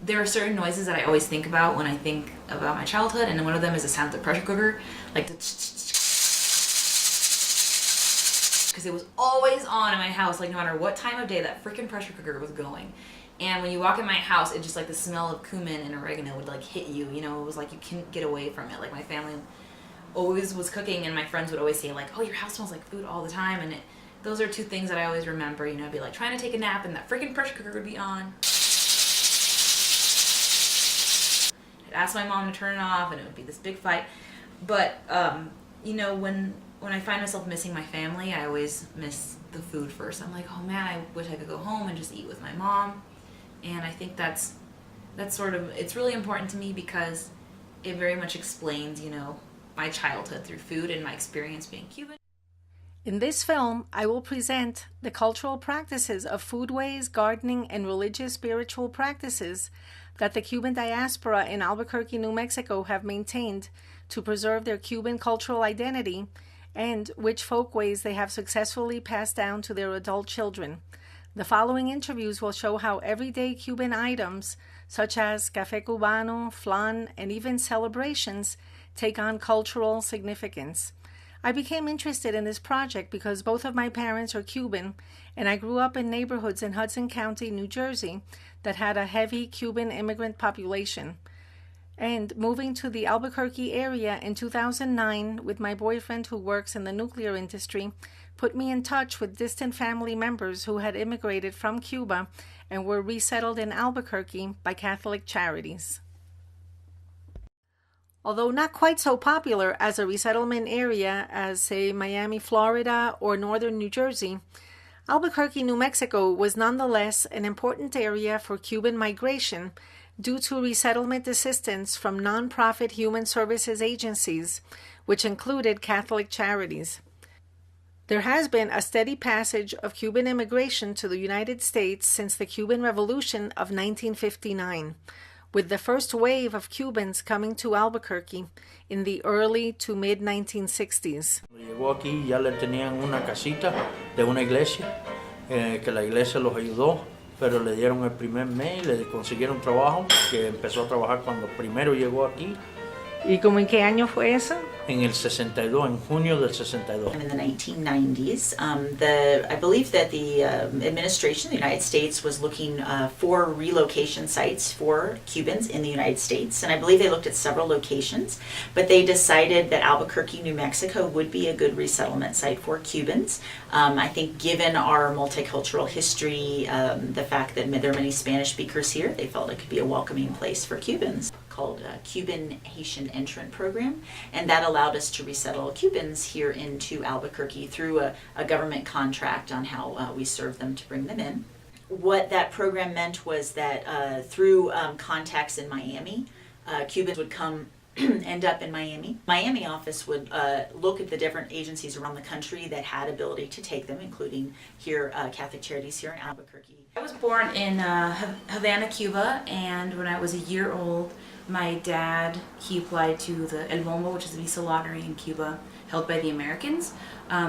there are certain noises that I always think about when I think about my childhood, and one of them is the sound of the pressure cooker, like the because it was always on in my house, like no matter what time of day that freaking pressure cooker was going. And when you walk in my house, it just like the smell of cumin and oregano would like hit you, you know, it was like you couldn't get away from it. Like my family always was cooking, and my friends would always say like, oh, your house smells like food all the time. And those are two things that I always remember, you know. I'd be like trying to take a nap and that freaking pressure cooker would be on. I'd ask my mom to turn it off and it would be this big fight. But you know, when I find myself missing my family, I always miss the food first. I'm like, oh man, I wish I could go home and just eat with my mom. And I think that's sort of, it's really important to me because it very much explains, you know, my childhood through food and my experience being Cuban. In this film, I will present the cultural practices of foodways, gardening, and religious spiritual practices that the Cuban diaspora in Albuquerque, New Mexico have maintained to preserve their Cuban cultural identity, and which folkways they have successfully passed down to their adult children. The following interviews will show how everyday Cuban items, such as café Cubano, Flan, and even celebrations, take on cultural significance. I became interested in this project because both of my parents are Cuban, and I grew up in neighborhoods in Hudson County, New Jersey, that had a heavy Cuban immigrant population. And moving to the Albuquerque area in 2009 with my boyfriend who works in the nuclear industry put me in touch with distant family members who had immigrated from Cuba and were resettled in Albuquerque by Catholic charities. Although not quite so popular as a resettlement area as, say, Miami, Florida, or northern New Jersey, Albuquerque, New Mexico was nonetheless an important area for Cuban migration due to resettlement assistance from nonprofit human services agencies, which included Catholic charities. There has been a steady passage of Cuban immigration to the United States since the Cuban Revolution of 1959, with the first wave of Cubans coming to Albuquerque in the early to mid-1960s. Llegó aquí, ya le tenían una casita de una iglesia, que la iglesia los ayudó, pero le dieron el primer mes, le consiguieron trabajo, que empezó a trabajar cuando primero llegó aquí. ¿Y cómo en qué año fue eso? En el 62, en junio del 62. In the 1990s, I believe that the administration of the United States was looking for relocation sites for Cubans in the United States, and I believe they looked at several locations, but they decided that Albuquerque, New Mexico would be a good resettlement site for Cubans. I think given our multicultural history, the fact that there are many Spanish speakers here, they felt it could be a welcoming place for Cubans. Called Cuban Haitian Entrant Program, and that allowed us to resettle Cubans here into Albuquerque through a government contract on how we serve them to bring them in. What that program meant was that through contacts in Miami, Cubans would come end up in Miami. Miami office would look at the different agencies around the country that had ability to take them, including here Catholic Charities here in Albuquerque. I was born in Havana, Cuba, and when I was a year old, my dad, he applied to the Elwan, which is the visa lottery in Cuba, held by the Americans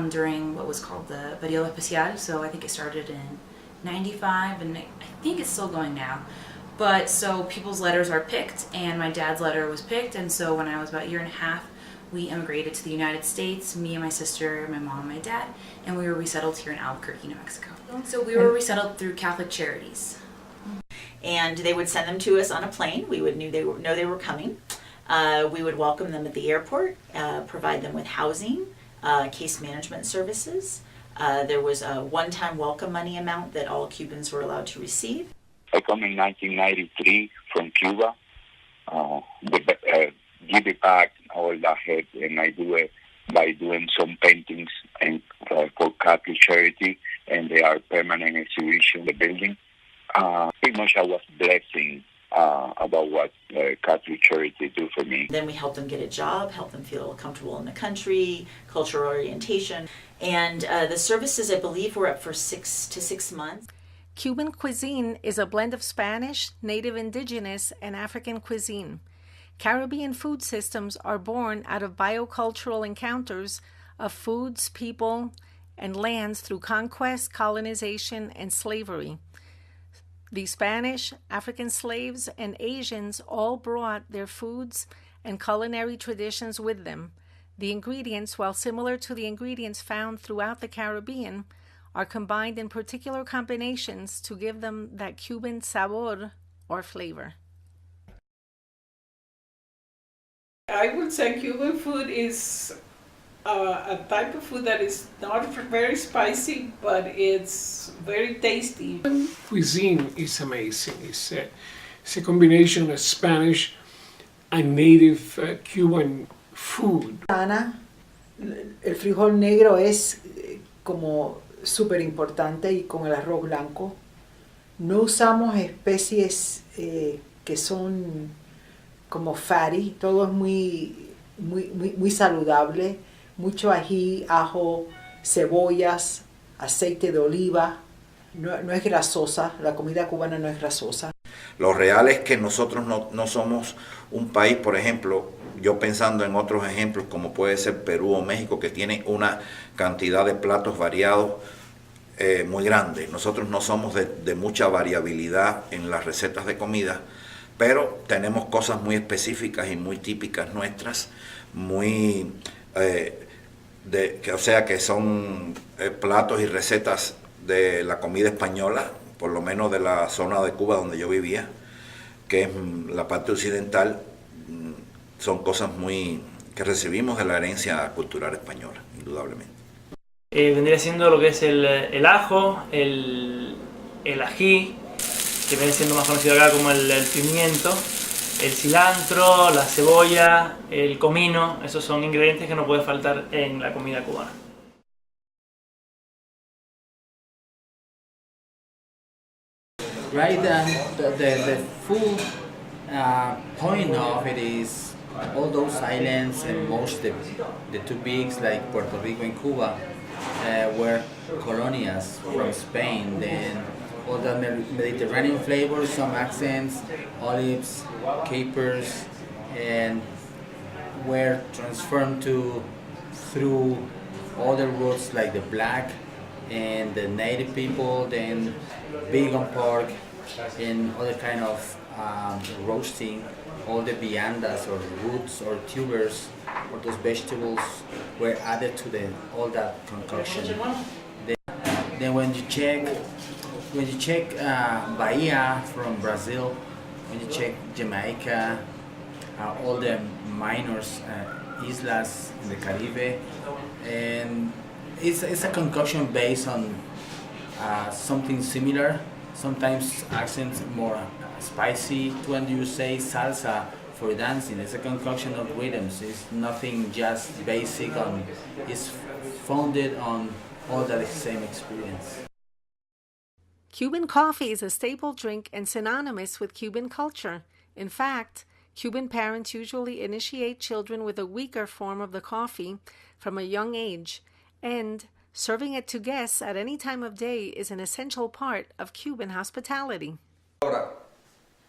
during what was called the Periodo Especial. So I think it started in 95, and I think it's still going now. But so people's letters are picked, and my dad's letter was picked, and so when I was about a year and a half, we immigrated to the United States, me and my sister, my mom, and my dad, and we were resettled here in Albuquerque, New Mexico. So we were resettled through Catholic charities. And they would send them to us on a plane. We would know they were coming. We would welcome them at the airport, provide them with housing, case management services. There was a one-time welcome money amount that all Cubans were allowed to receive. I come in 1993 from Cuba. Give it back all that help, and I do it by doing some paintings and for Catholic charity, and they are permanent exhibition in the building. Pretty much I was blessing about what Catholic charity do for me. Then we helped them get a job, help them feel comfortable in the country, cultural orientation, and the services I believe were up for 6 months. Cuban cuisine is a blend of Spanish, native indigenous, and African cuisine. Caribbean food systems are born out of biocultural encounters of foods, people, and lands through conquest, colonization, and slavery. The Spanish, African slaves, and Asians all brought their foods and culinary traditions with them. The ingredients, while similar to the ingredients found throughout the Caribbean, are combined in particular combinations to give them that Cuban sabor or flavor. I would say Cuban food is a type of food that is not very spicy, but it's very tasty. Cuisine is amazing. It's a combination of Spanish and native Cuban food. El frijol negro es como súper importante y con el arroz blanco. No usamos especies que son como fatty, todo es muy saludable. Mucho ají, ajo, cebollas, aceite de oliva. No es grasosa, la comida cubana no es grasosa. Lo real es que nosotros no somos un país, por ejemplo, yo pensando en otros ejemplos como puede ser Perú o México, que tiene una cantidad de platos variados muy grande. Nosotros no somos de mucha variabilidad en las recetas de comida, pero tenemos cosas muy específicas y muy típicas nuestras, muy que son platos y recetas de la comida española, por lo menos de la zona de Cuba donde yo vivía, que es la parte occidental. Son cosas que recibimos de la herencia cultural española, indudablemente. Vendría siendo lo que es el ajo, el ají, que viene siendo más conocido acá como el pimiento, el cilantro, la cebolla, el comino. Esos son ingredientes que no puede faltar en la comida cubana. Right, the full point of it is all those islands, and most the two bigs like Puerto Rico and Cuba were colonias from Spain. Then all the Mediterranean flavors, some accents, olives, capers, and were transformed through other roots like the black and the native people, then vegan pork and other kind of roasting. All the viandas or roots or tubers or those vegetables were added to all that concoction. Then when you check Bahia from Brazil, when you check Jamaica, all the minor islas in the Caribe, and it's a concoction based on something similar. Sometimes accents more spicy to when you say salsa for dancing. It's a concoction of rhythms. It's nothing just basic on. It's founded on all that same experience. Cuban coffee is a staple drink and synonymous with Cuban culture. In fact, Cuban parents usually initiate children with a weaker form of the coffee from a young age, and serving it to guests at any time of day is an essential part of Cuban hospitality.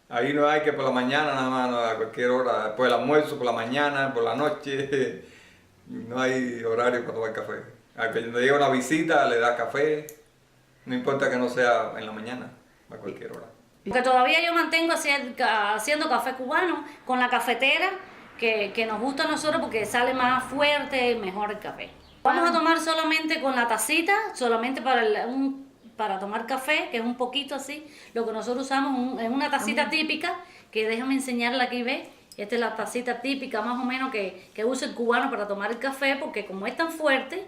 Ahí no hay que por la mañana nada más, a cualquier hora, después del almuerzo, por la mañana, por la noche, no hay horario para tomar café. Cuando llega una visita le da café, no importa que no sea en la mañana, a cualquier hora. Porque todavía yo mantengo haciendo café cubano con la cafetera que nos gusta a nosotros porque sale más fuerte y mejor el café. Vamos a tomar solamente con la tacita, solamente para tomar café, que es un poquito así. Lo que nosotros usamos es una tacita típica, que déjame enseñarla aquí, ¿ves? Esta es la tacita típica más o menos que usa el cubano para tomar el café, porque como es tan fuerte,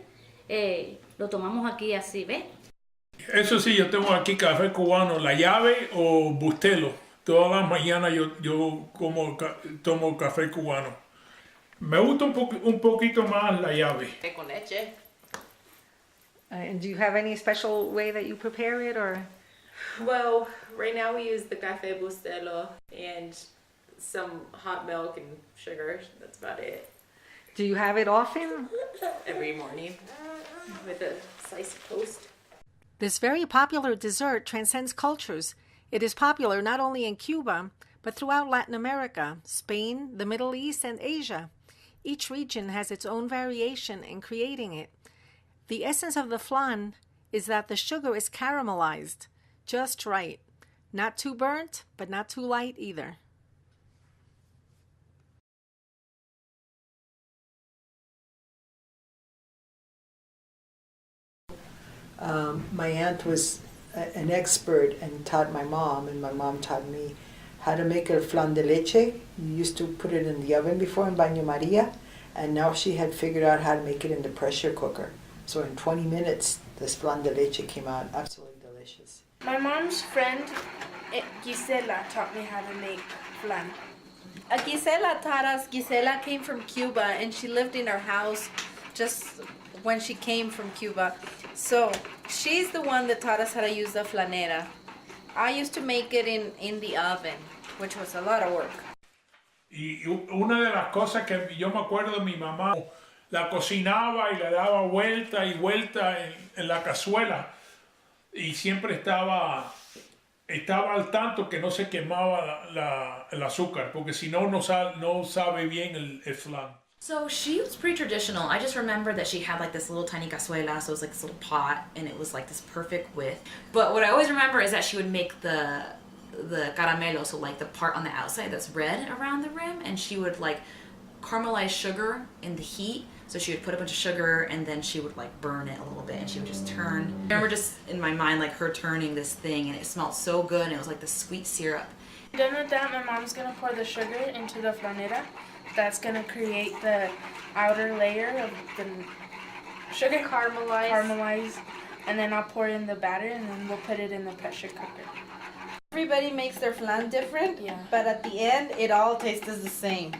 lo tomamos aquí así, ¿ves? Eso sí, yo tengo aquí café cubano, la llave o bustelo. Todas las mañanas yo tomo café cubano. Me gusta un poquito más la llave. Con leche. And do you have any special way that you prepare it, or? Well, right now we use the café bustelo and some hot milk and sugar. That's about it. Do you have it often? Every morning with a slice of toast. This very popular dessert transcends cultures. It is popular not only in Cuba, but throughout Latin America, Spain, the Middle East, and Asia. Each region has its own variation in creating it. The essence of the flan is that the sugar is caramelized, just right. Not too burnt, but not too light either. My aunt was an expert and taught my mom, and my mom taught me how to make a flan de leche. You used to put it in the oven before in baño Maria, and now she had figured out how to make it in the pressure cooker. So in 20 minutes, this flan de leche came out absolutely delicious. My mom's friend, Gisela, taught me how to make flan. Gisela taught us. Gisela came from Cuba, and she lived in our house just when she came from Cuba. So she's the one that taught us how to use the flanera. I used to make it in the oven, which was a lot of work. Y una de las cosas que yo me acuerdo de mi mamá, la cocinaba y le daba vuelta y vuelta en la cazuela y siempre estaba al tanto que no se quemaba el azúcar, porque si no, no sabe bien el flan. So she was pretty traditional. I just remember that she had like this little tiny cazuela, so it was like this little pot, and it was like this perfect width. But what I always remember is that she would make the caramelo, so like the part on the outside that's red around the rim, and she would like caramelize sugar in the heat. So she would put a bunch of sugar, and then she would like burn it a little bit, and she would just turn. I remember just in my mind like her turning this thing, and it smelled so good, and it was like the sweet syrup. Done with that, my mom's gonna pour the sugar into the flanera. That's gonna create the outer layer of the sugar caramelize, and then I'll pour in the batter, and then we'll put it in the pressure cooker. Everybody makes their flan different, Yeah. but at the end, it all tastes the same.